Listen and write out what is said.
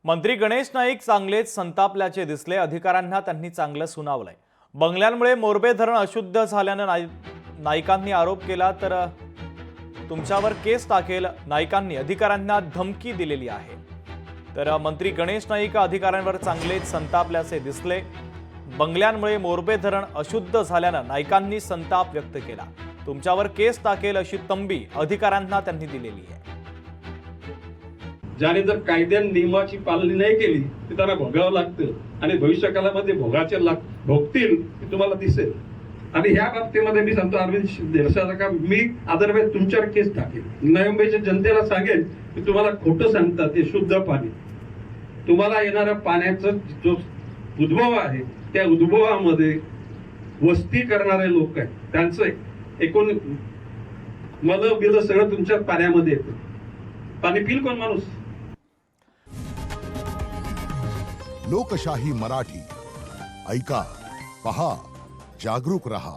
मंत्री गणेश नाईक चांगलेच संतापल्याचे दिसले। अधिकाऱ्यांना त्यांनी चांगलं सुनावलंय। बंगल्यांमुळे मोरबे धरण अशुद्ध झाल्यानं नाईकांनी आरोप केला तर तुमच्यावर केस टाकेल। नाईकांनी अधिकाऱ्यांना धमकी दिलेली आहे। तर मंत्री गणेश नाईक अधिकाऱ्यांवर चांगलेच संतापल्याचे दिसले। बंगल्यांमुळे मोरबे धरण अशुद्ध झाल्यानं नाईकांनी संताप व्यक्त केला। तुमच्यावर केस टाकेल अशी तंबी अधिकाऱ्यांना त्यांनी दिलेली आहे। ज्याने जर कायद्या नियमाची पालनी नाही केली तर त्यांना भोगावं लागतं आणि भविष्यकाळामध्ये भोगतील हे तुम्हाला दिसेल। आणि ह्या बाबतीमध्ये मी सांगतो अरविंद शिंदे मी अदरवाईज तुमच्यावर केस टाकेल। नवी मुंबईच्या जनतेला सांगेल की तुम्हाला खोटं सांगतात। हे शुद्ध पाणी तुम्हाला येणाऱ्या पाण्याचा जो उद्भव आहे त्या उद्भवामध्ये वस्ती करणारे लोक आहेत, त्यांचं एकूण मलं बिल सगळं तुमच्या पाण्यामध्ये येतं। पाणी पिल कोण माणूस? लोकशाही मराठी ऐका, पहा, जागरूक रहा।